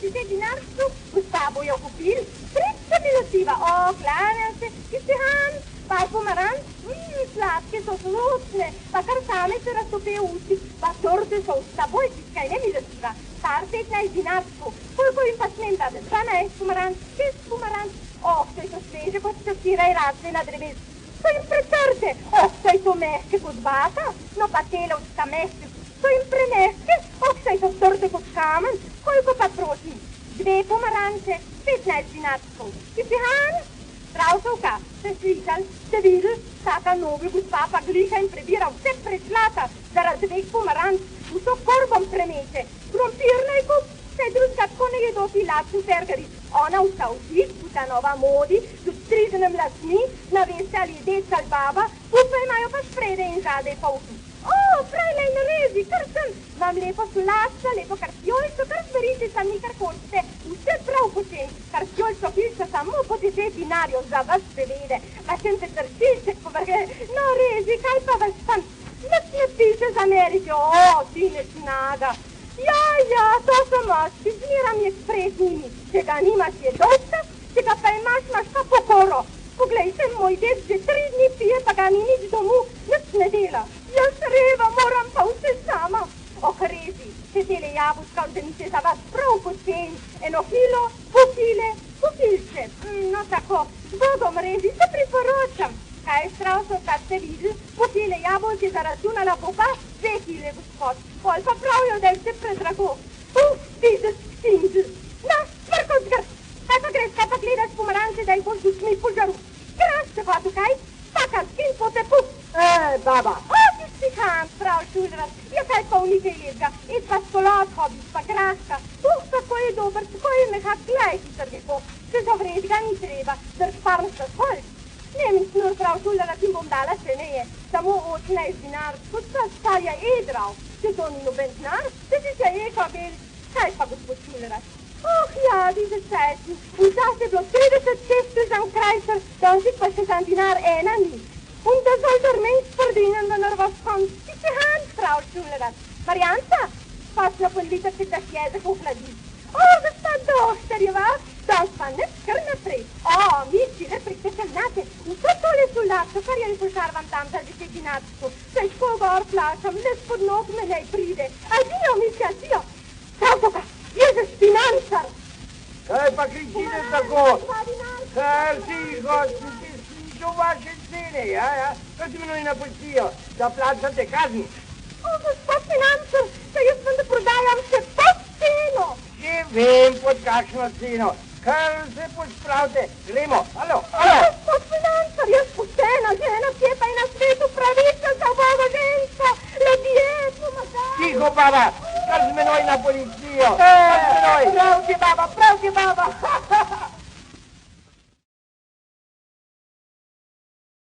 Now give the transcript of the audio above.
dite dinarsko, gospa bo jo kupil, sredstva milostiva, klanjam se, istihan, par pomaranč, sladke so slutne, pa kar same se raztope v usti, pa torte so usta bojčička in ne milostiva, par 15 dinarsko, koliko jim pa smem dati, 12 pomaranč, 6 pomaranč, to je to sveže kot časira i rasle na drevesu, so jim pretrte, to je to mehke kot bata, no pa telovska mehke, so jim premehke, saj so trde kot kamen, koliko pa prosim, 2 pomaranče, 15 dinarskov, istihan, Pravcovka, ste slišali, ste videli, taka novi gospa pa gliha in prebira vse prešlata, zaradi 2 pomaranč, vso korbom premeče, krompir naj kup, saj drugega tako ne jedo ti lačni fergari, ona vsa vžit, ta nova modi, z striženem lasmi, naveste ali je dec ali baba, upe imajo pa sprede in zadej pa upi. Frajle in rezi, kar sem, vam lepo sladca, lepo kartjolco, kar zveričica, ni kar hočete, vse prav počem, kartjolco piša samo po 10 dinarjev za vas sevede, pa sem se tršilček povrge, no rezi, kaj pa vas tam, nič ne piše z Amerike, ti ne snaga. Ja, to so moški, zmeram je pred njimi, če ga nimaš je dosta, če ga pa imaš pa pokoro. Poglejte, moj dec že 3 dni pije, pa ga ni nič domu, nič ne dela. Jaz reva, moram pa vse sama. Rezi, te tele jabuška vzemite za vas prav poceni, 1 kilo, pokilče. No tako, z Bogom rezi, se priporočam. Kaj je strašno, kad ste videli, pokile jabolke zaračunala bo pa 2 kile, gospod. Pol pa pravijo, da je vse predrago. Dieses Sindel. Na, smrko zgrd. Kaj pa gledaš pomaranče, da jih boš v smi požaru. Krašče pa tukaj, taka skin po tepu. Baba. Ti stihan, prav šulrat. Ja, kaj pa v nekaj lepga. Ed pa skolot hobiš, pa kraška. Tako je dober, tako je mehak, gledajte trgepo. Če zavredi ga ni treba, drž parnsta skolj. Ne mi snur prav šulrat in bom dala še ne je. Samo 18 dinar, kot sta je edral. Če to ni noben dinar, če si se je kabel. Kaj pa gospod šulrat? Ja, diese Zeiten. Und das ist bloß 30 Schäfte am Kreiser, dann sieht man sich ein Dinar einer nicht. Und da soll der Mensch verdienen, wenn was kommt. Diese Hand, Frau Schulrat. Marianta, pass noch ein Liter für das Jäse hochladit. Das ist dochter, je was? Das pa ne kar naprej. Misli, ne pritesemnate. Vse tole sulatko, kar je pošarvam tam za 10 dinarčkov. Težko gor plačam, le spod nog me ne pride. Adijo, misli, adijo. Pravtoka. Jezus, financar! Kaj pa kričite tako? Kar tiho, to vaše cene, ja? Kaj ti minuli na policijo, da plačate kazni? Gospod financar, da jaz vam da prodajam še pod ceno. Že vem, pod kakšno ceno. Kar se pospravite, gremo, alo. Gospod financar, jaz poštena žena, kje pa je na svetu pravica za Boga žensko, ljudje, pomagaj. Tiho, baba, kar z menoj na policijo, Prav ti, baba.